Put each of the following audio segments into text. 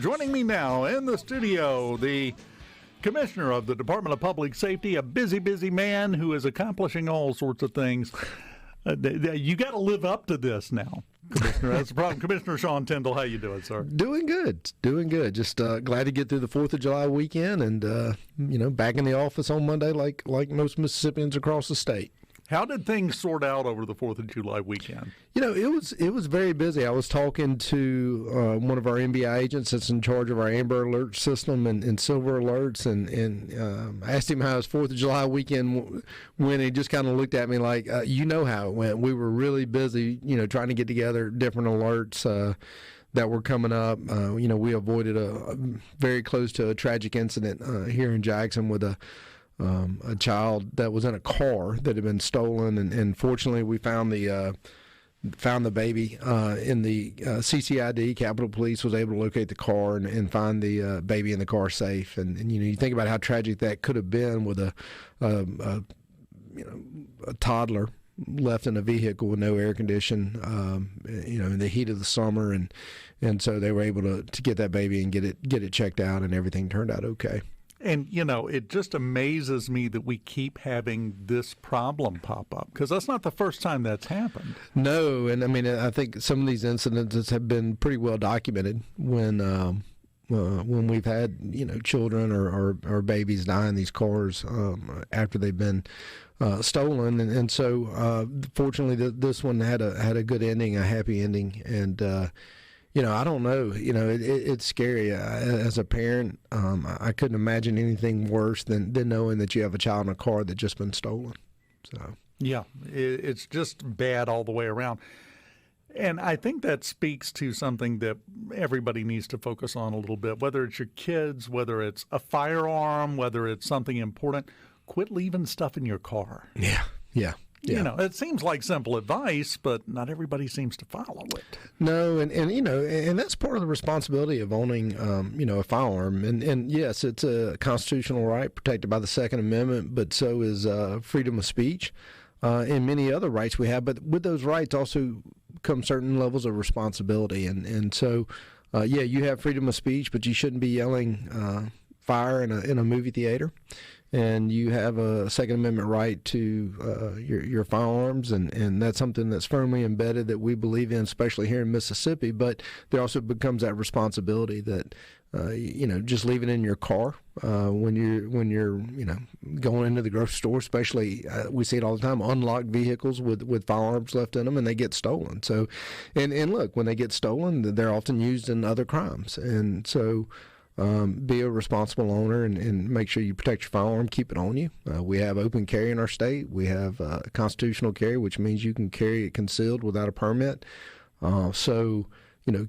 Joining me now in the studio, the Commissioner of the Department of Public Safety, a busy man who is accomplishing all sorts of things. You got to live up to this now, Commissioner. That's the problem. Commissioner Sean Tindell, how you doing, sir? Doing good. Just glad to get through the 4th of July weekend and, back in the office on Monday like most Mississippians across the state. How did things sort out over the 4th of July weekend? It was very busy. I was talking to one of our MBI agents that's in charge of our Amber Alert system and Silver Alerts, and asked him how his 4th of July weekend went. He just kind of looked at me like, how it went. We were really busy, trying to get together different alerts that were coming up. We avoided a very close to a tragic incident here in Jackson with a child that was in a car that had been stolen, and fortunately we found the baby in the CCID. Capitol Police was able to locate the car and find the baby in the car safe. And you think about how tragic that could have been with a toddler left in a vehicle with no air condition, in the heat of the summer, and so they were able to get that baby and get it checked out, and everything turned out okay. And, it just amazes me that we keep having this problem pop up, because that's not the first time that's happened. No, and I think some of these incidents have been pretty well documented when we've had, children or babies die in these cars after they've been stolen. And so fortunately this one had a good ending, a happy ending, and I don't know. It's scary. As a parent, I couldn't imagine anything worse than knowing that you have a child in a car that's just been stolen. So yeah, it's just bad all the way around. And I think that speaks to something that everybody needs to focus on a little bit, whether it's your kids, whether it's a firearm, whether it's something important. Quit leaving stuff in your car. Yeah. It seems like simple advice, but not everybody seems to follow it. No, and that's part of the responsibility of owning, a firearm. And yes, it's a constitutional right protected by the Second Amendment, but so is freedom of speech and many other rights we have. But with those rights also come certain levels of responsibility. And so, you have freedom of speech, but you shouldn't be yelling fire in a movie theater. And you have a Second Amendment right to your firearms, and that's something that's firmly embedded that we believe in, especially here in Mississippi. But there also becomes that responsibility that just leave it in your car when you're going into the grocery store. Especially we see it all the time: unlocked vehicles with firearms left in them, and they get stolen. So, and look, when they get stolen, they're often used in other crimes, and so. Be a responsible owner and make sure you protect your firearm, keep it on you. We have open carry in our state. We have constitutional carry, which means you can carry it concealed without a permit. So,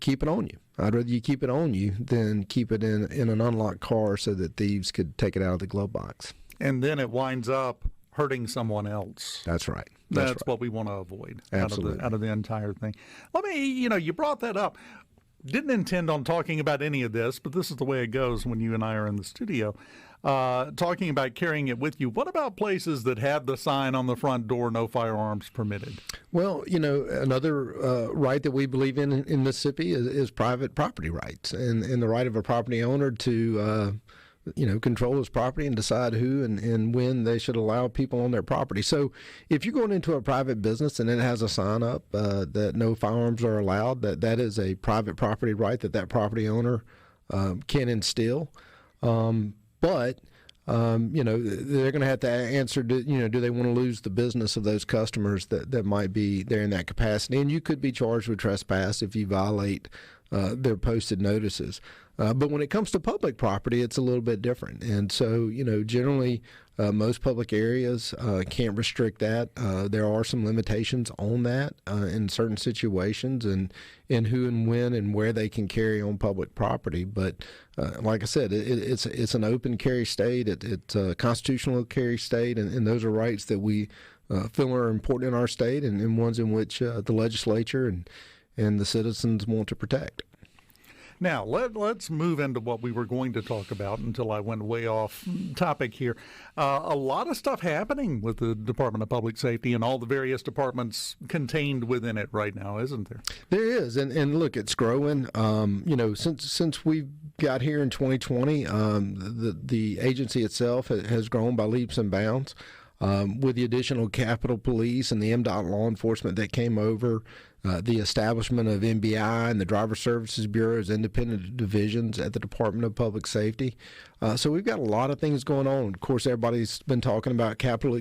keep it on you. I'd rather you keep it on you than keep it in an unlocked car so that thieves could take it out of the glove box. And then it winds up hurting someone else. That's right. That's right. What we want to avoid. Absolutely. Out of the entire thing. Let me, you brought that up. Didn't intend on talking about any of this, but this is the way it goes when you and I are in the studio, talking about carrying it with you. What about places that have the sign on the front door, no firearms permitted? Well, another right that we believe in Mississippi is private property rights and the right of a property owner to control his property and decide who and when they should allow people on their property. So if you're going into a private business and it has a sign up that no firearms are allowed, that is a private property right that property owner can instill. But they're going to have to answer, do they want to lose the business of those customers that might be there in that capacity? And you could be charged with trespass if you violate their posted notices. But when it comes to public property, it's a little bit different. And so, generally, most public areas can't restrict that. There are some limitations on that in certain situations and who and when and where they can carry on public property. But like I said, it's an open carry state. It's a constitutional carry state, and those are rights that we feel are important in our state and ones in which the legislature and the citizens want to protect. Now, let's move into what we were going to talk about until I went way off topic here. A lot of stuff happening with the Department of Public Safety and all the various departments contained within it right now, isn't there? There is, and look, it's growing. Since we've got here in 2020, the agency itself has grown by leaps and bounds. With the additional Capitol Police and the MDOT law enforcement that came over, the establishment of MBI and the Driver Services Bureau as independent divisions at the Department of Public Safety. So we've got a lot of things going on. Of course, everybody's been talking about Capitol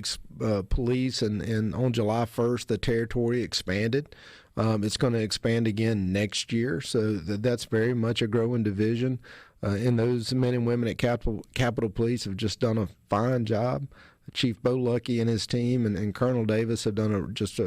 Police, and on July 1st, the territory expanded. It's going to expand again next year, so that's very much a growing division. And those men and women at Capitol Police have just done a fine job. Chief Bo Lucky and his team and Colonel Davis have done just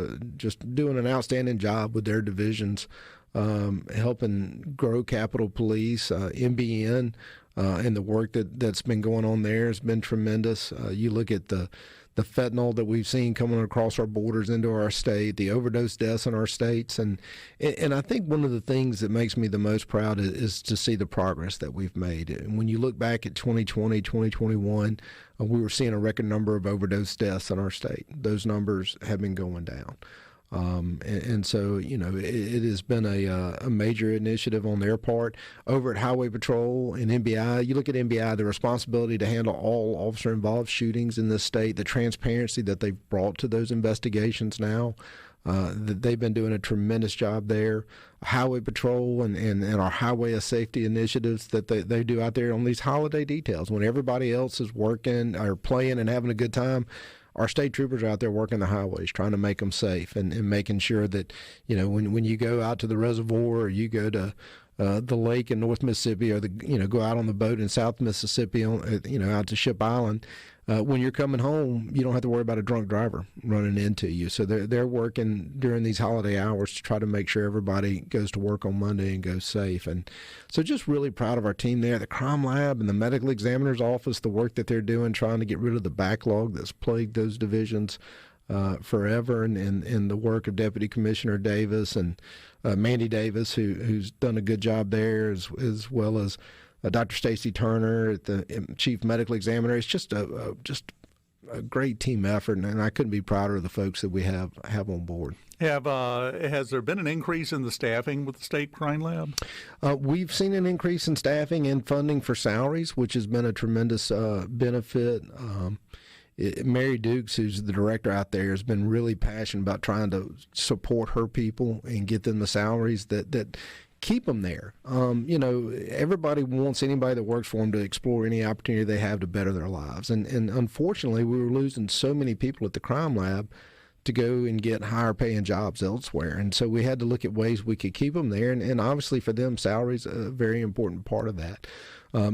doing an outstanding job with their divisions, helping grow Capitol Police. MBN and the work that's been going on there has been tremendous. You look at the fentanyl that we've seen coming across our borders into our state, the overdose deaths in our states. And I think one of the things that makes me the most proud is to see the progress that we've made. And when you look back at 2020, 2021, we were seeing a record number of overdose deaths in our state. Those numbers have been going down. And so, it has been a major initiative on their part. Over at Highway Patrol and MBI, you look at MBI, the responsibility to handle all officer-involved shootings in this state, the transparency that they've brought to those investigations now, they've been doing a tremendous job there. Highway Patrol and our highway safety initiatives that they do out there on these holiday details. When everybody else is working or playing and having a good time, our state troopers are out there working the highways, trying to make them safe and making sure that, when you go out to the reservoir or you go to the lake in North Mississippi or go out on the boat in South Mississippi, out to Ship Island, when you're coming home, you don't have to worry about a drunk driver running into you. So they're working during these holiday hours to try to make sure everybody goes to work on Monday and goes safe. And so just really proud of our team there, the crime lab and the medical examiner's office, the work that they're doing, trying to get rid of the backlog that's plagued those divisions forever, and the work of Deputy Commissioner Davis and Mandy Davis, who's done a good job there, as well as Dr. Stacy Turner, the chief medical examiner. It's just a great team effort, and I couldn't be prouder of the folks that we have on board. Has there been an increase in the staffing with the state crime lab? We've seen an increase in staffing and funding for salaries, which has been a tremendous benefit. Mary Dukes, who's the director out there, has been really passionate about trying to support her people and get them the salaries that keep them there. Everybody wants anybody that works for them to explore any opportunity they have to better their lives. And unfortunately, we were losing so many people at the crime lab to go and get higher paying jobs elsewhere. And so we had to look at ways we could keep them there. And obviously for them, salary's a very important part of that.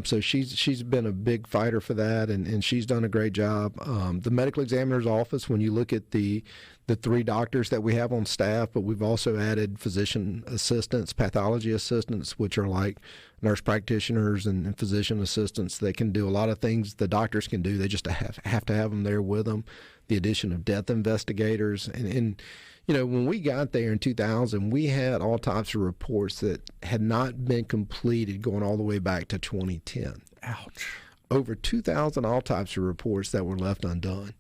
So she's been a big fighter for that, and she's done a great job. The medical examiner's office, when you look at the 3 doctors that we have on staff, but we've also added physician assistants, pathology assistants, which are like nurse practitioners and physician assistants that can do a lot of things the doctors can do. They just have to have them there with them. The addition of death investigators. And when we got there in 2000, we had autopsy reports that had not been completed going all the way back to 2010. Ouch. Over 2,000 autopsy reports that were left undone.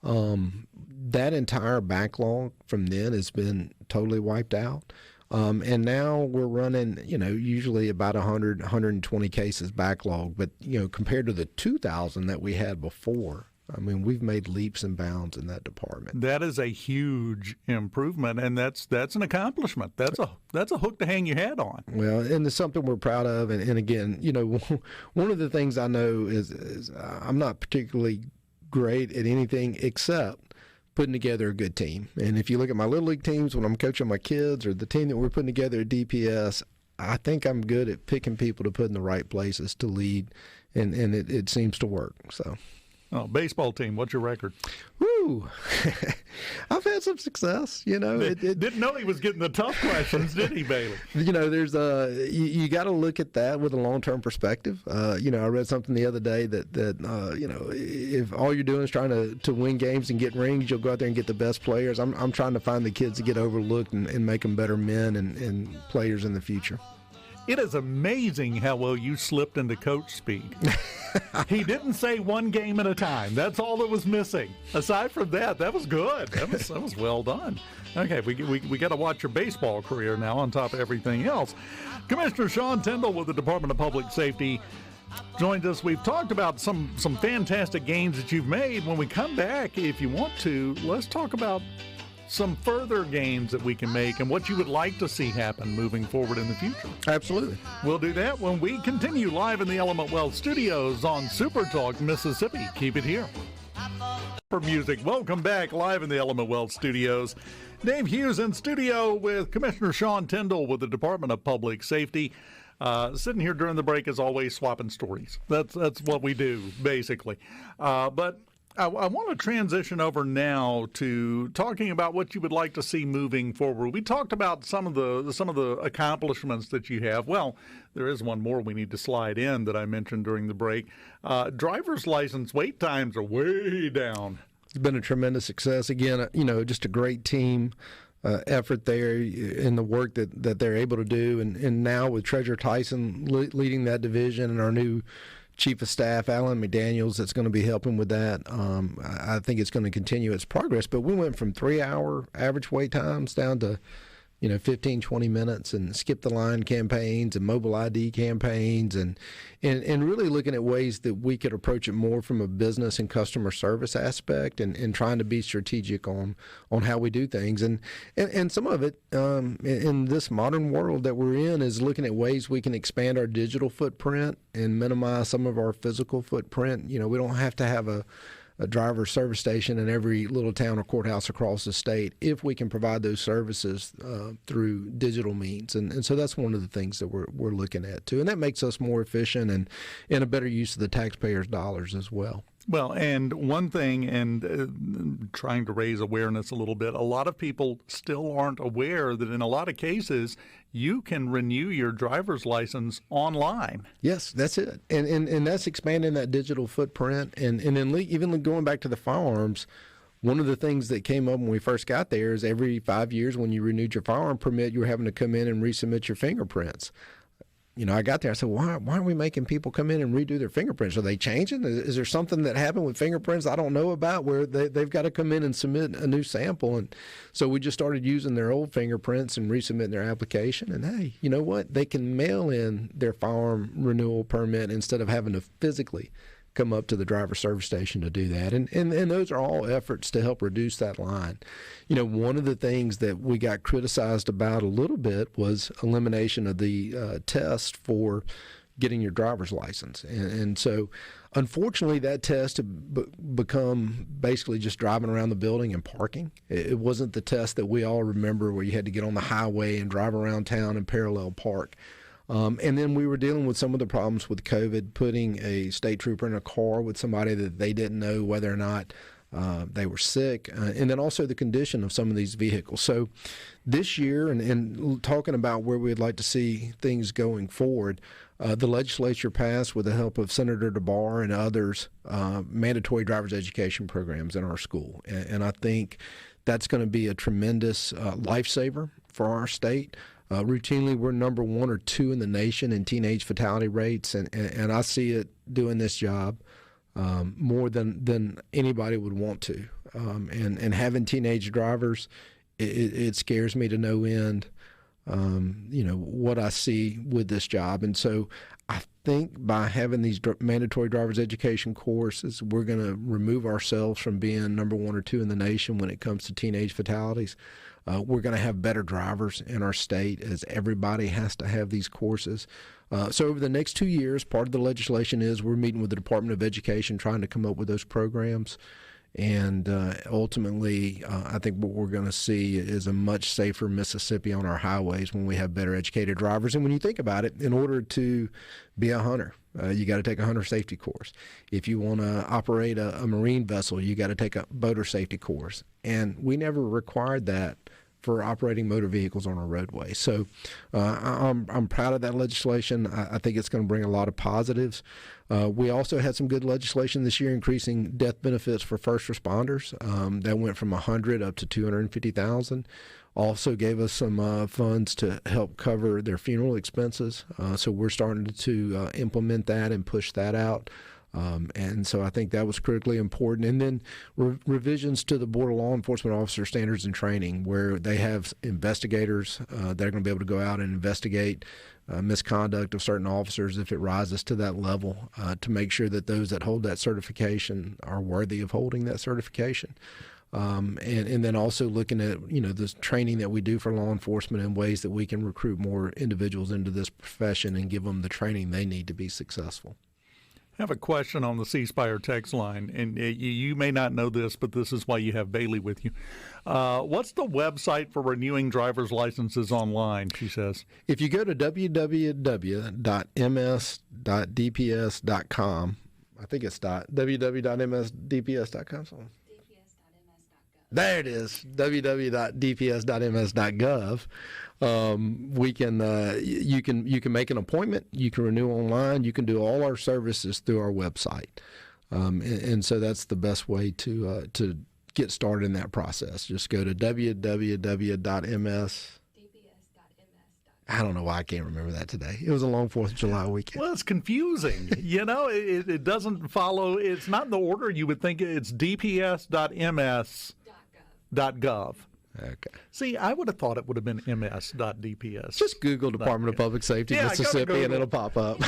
That entire backlog from then has been totally wiped out. And now we're running, usually about 100, 120 cases backlog. But, compared to the 2,000 that we had before, we've made leaps and bounds in that department. That is a huge improvement, and that's an accomplishment. That's a hook to hang your hat on. Well, and it's something we're proud of. And again, one of the things I know is I'm not particularly great at anything except putting together a good team. And if you look at my Little League teams when I'm coaching my kids, or the team that we're putting together at DPS, I think I'm good at picking people to put in the right places to lead, and it seems to work. So. Oh, baseball team, what's your record? Woo! I've had some success, Didn't know he was getting the tough questions, did he, Bailey? There's you got to look at that with a long-term perspective. I read something the other day that if all you're doing is trying to win games and get rings, you'll go out there and get the best players. I'm trying to find the kids that get overlooked and make them better men and players in the future. It is amazing how well you slipped into coach speak. He didn't say one game at a time. That's all that was missing. Aside from that, that was good. That was well done. Okay, we got to watch your baseball career now on top of everything else. Commissioner Sean Tindell with the Department of Public Safety joined us. We've talked about some fantastic games that you've made. When we come back, if you want to, let's talk about some further games that we can make and what you would like to see happen moving forward in the future. Absolutely. We'll do that when we continue live in the Element Wealth Studios on SuperTalk, Mississippi. Keep it here. For music, welcome back live in the Element Wealth Studios. Dave Hughes in studio with Commissioner Sean Tindell with the Department of Public Safety. Sitting here during the break, as always, swapping stories. That's what we do, basically. But I want to transition over now to talking about what you would like to see moving forward. We talked about some of the accomplishments that you have. Well, there is one more we need to slide in that I mentioned during the break. Driver's license wait times are way down. It's been a tremendous success. Again, just a great team effort there in the work that they're able to do. And now with Treasurer Tyson leading that division and our new Chief of Staff, Alan McDaniels, that's going to be helping with that. I think it's going to continue its progress. But we went from 3-hour average wait times down to 15, 20 minutes, and skip the line campaigns and mobile ID campaigns, and really looking at ways that we could approach it more from a business and customer service aspect, and trying to be strategic on how we do things. And some of it in this modern world that we're in is looking at ways we can expand our digital footprint and minimize some of our physical footprint. We don't have to have a driver service station in every little town or courthouse across the state if we can provide those services through digital means. And so that's one of the things that we're looking at, too. And that makes us more efficient and a better use of the taxpayers' dollars as well. Well, and one thing, and trying to raise awareness a little bit, a lot of people still aren't aware that in a lot of cases, you can renew your driver's license online. Yes, that's it. And that's expanding that digital footprint. And then even going back to the firearms, one of the things that came up when we first got there is every 5 years when you renewed your firearm permit, you were having to come in and resubmit your fingerprints. I got there, I said, why aren't we making people come in and redo their fingerprints? Are they changing? Is there something that happened with fingerprints I don't know about where they've got to come in and submit a new sample? And so we just started using their old fingerprints and resubmitting their application. And hey, you know what? They can mail in their firearm renewal permit instead of having to physically come up to the driver service station to do that. And those are all efforts to help reduce that line. One of the things that we got criticized about a little bit was elimination of the test for getting your driver's license. And so unfortunately that test had become basically just driving around the building and parking. It wasn't the test that we all remember where you had to get on the highway and drive around town and parallel park. And then we were dealing with some of the problems with COVID, putting a state trooper in a car with somebody that they didn't know whether or not they were sick, and then also the condition of some of these vehicles. So this year, and talking about where we'd like to see things going forward, the legislature passed, with the help of Senator DeBar and others, mandatory driver's education programs in our school. And I think that's going to be a tremendous lifesaver for our state. Routinely, we're number 1 or 2 in the nation in teenage fatality rates, and I see it doing this job more than anybody would want to. And having teenage drivers, it scares me to no end, what I see with this job. And so I think by having these mandatory driver's education courses, we're going to remove ourselves from being number 1 or 2 in the nation when it comes to teenage fatalities. We're going to have better drivers in our state, as everybody has to have these courses. So over the next 2 years, part of the legislation is we're meeting with the Department of Education trying to come up with those programs. And ultimately, I think what we're going to see is a much safer Mississippi on our highways when we have better educated drivers. And when you think about it, in order to be a hunter, you got to take a hunter safety course. If you want to operate a marine vessel, you got to take a boater safety course. And we never required that for operating motor vehicles on our roadway. So I'm proud of that legislation. I think it's going to bring a lot of positives. We also had some good legislation this year increasing death benefits for first responders. That went from $100,000 up to $250,000. Also gave us some funds to help cover their funeral expenses. So we're starting to implement that and push that out. And so I think that was critically important. And then revisions to the Board of Law Enforcement Officer Standards and Training, where they have investigators that are going to be able to go out and investigate misconduct of certain officers if it rises to that level, to make sure that those that hold that certification are worthy of holding that certification. And then also looking at, this training that we do for law enforcement in ways that we can recruit more individuals into this profession and give them the training they need to be successful. I have a question on the C Spire text line, and you may not know this, but this is why you have Bailey with you. What's the website for renewing driver's licenses online, she says? If you go to www.ms.dps.com, I think it's www.msdps.com. There it is, www.dps.ms.gov. You can make an appointment, you can renew online, you can do all our services through our website, and so that's the best way to get started in that process. Just go to www.ms. I don't know why I can't remember that today. It was a long 4th of July weekend. Well, it's confusing. It doesn't follow. It's not in the order you would think. It's dps.ms.gov. Okay. See, I would have thought it would have been ms.dps. Just Google Department of Public Safety, Mississippi, and it'll pop up.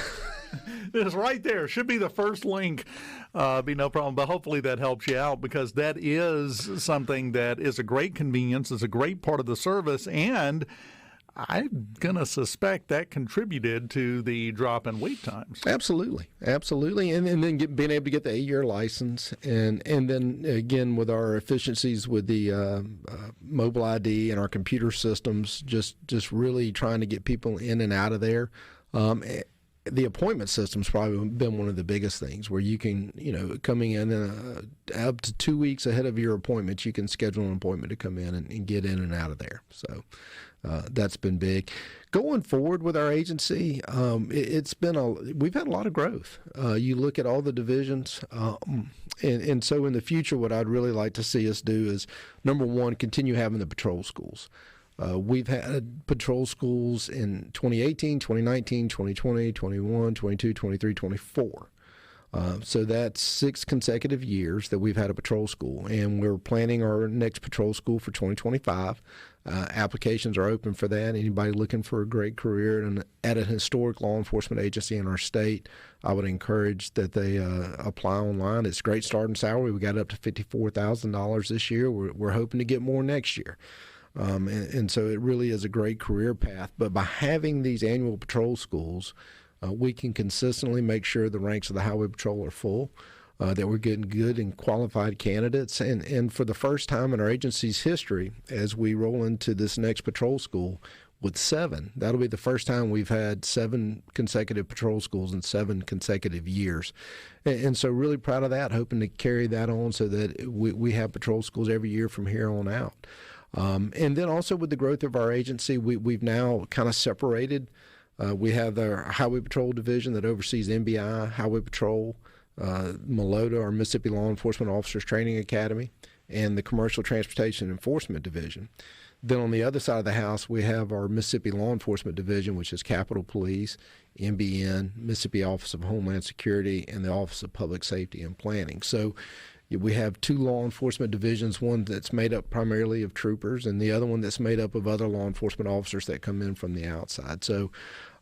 It's right there. Should be the first link. Be no problem. But hopefully that helps you out, because that is something that is a great convenience, is a great part of the service, and I'm going to suspect that contributed to the drop in wait times. Absolutely. And then being able to get the 8-year license. And then, again, with our efficiencies with the mobile ID and our computer systems, just really trying to get people in and out of there. The appointment system's probably been one of the biggest things, where you can, coming in up to 2 weeks ahead of your appointment, you can schedule an appointment to come in and get in and out of there. So that's been big. Going forward with our agency, we've had a lot of growth. You look at all the divisions, and so in the future, what I'd really like to see us do is, number one, continue having the patrol schools. We've had patrol schools in 2018, 2019, 2020, 21, 22, 23, 24. So that's 6 consecutive years that we've had a patrol school, and we're planning our next patrol school for 2025. Applications are open for that. Anybody looking for a great career at an historic law enforcement agency in our state, I would encourage that they apply online. It's a great starting salary. We got up to $54,000 this year. We're hoping to get more next year. And so it really is a great career path. But by having these annual patrol schools, we can consistently make sure the ranks of the Highway Patrol are full, that we're getting good and qualified candidates. And for the first time in our agency's history, as we roll into this next patrol school with 7, that'll be the first time we've had 7 consecutive patrol schools in 7 consecutive years. And so really proud of that, hoping to carry that on so that we have patrol schools every year from here on out. And then also with the growth of our agency, we've now kind of separated. We have our Highway Patrol Division that oversees MBI, Highway Patrol, MLOTA, our Mississippi Law Enforcement Officers Training Academy, and the Commercial Transportation Enforcement Division. Then on the other side of the house, we have our Mississippi Law Enforcement Division, which is Capitol Police, MBN, Mississippi Office of Homeland Security, and the Office of Public Safety and Planning. So we have 2 law enforcement divisions, one that's made up primarily of troopers and the other one that's made up of other law enforcement officers that come in from the outside. So,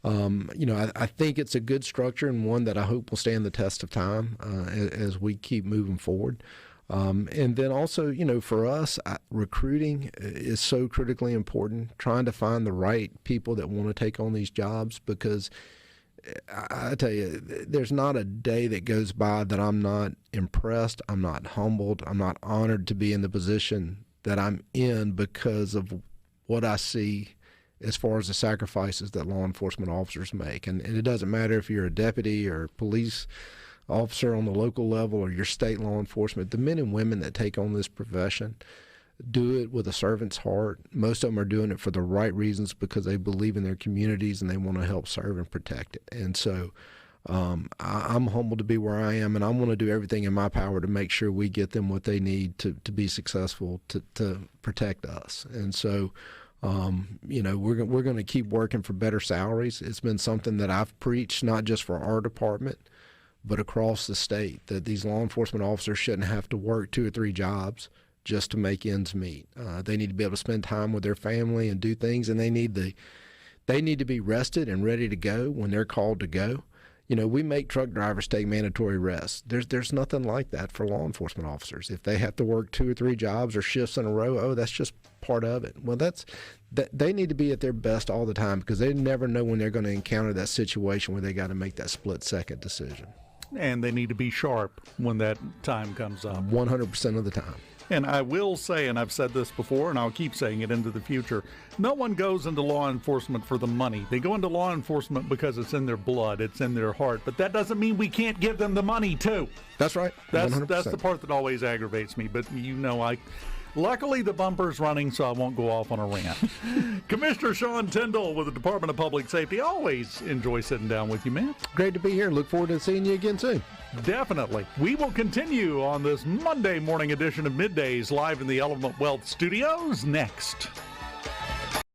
I think it's a good structure and one that I hope will stand the test of time as we keep moving forward. And then also, for us, recruiting is so critically important, trying to find the right people that want to take on these jobs, because I tell you, there's not a day that goes by that I'm not impressed, I'm not humbled, I'm not honored to be in the position that I'm in because of what I see as far as the sacrifices that law enforcement officers make. And it doesn't matter if you're a deputy or a police officer on the local level or your state law enforcement, the men and women that take on this profession, do it with a servant's heart. Most of them are doing it for the right reasons because they believe in their communities and they want to help serve and protect it. And so I'm humbled to be where I am, and I want to do everything in my power to make sure we get them what they need to be successful to protect us. And so, we're going to keep working for better salaries. It's been something that I've preached, not just for our department, but across the state, that these law enforcement officers shouldn't have to work 2 or 3 jobs just to make ends meet. They need to be able to spend time with their family and do things, and they need to be rested and ready to go when they're called to go. We make truck drivers take mandatory rest. There's nothing like that for law enforcement officers. If they have to work 2 or 3 jobs or shifts in a row, that's just part of it. Well, they need to be at their best all the time because they never know when they're going to encounter that situation where they got to make that split-second decision. And they need to be sharp when that time comes up. 100% of the time. And I will say, and I've said this before, and I'll keep saying it into the future, no one goes into law enforcement for the money. They go into law enforcement because it's in their blood, it's in their heart. But that doesn't mean we can't give them the money, too. That's right. 100%. That's the part that always aggravates me. But, luckily the bumper's running, so I won't go off on a rant. Commissioner Sean Tindell with the Department of Public Safety. Always enjoy sitting down with you, man. Great to be here. Look forward to seeing you again soon. Definitely. We will continue on this Monday morning edition of Middays live in the Element Wealth Studios next.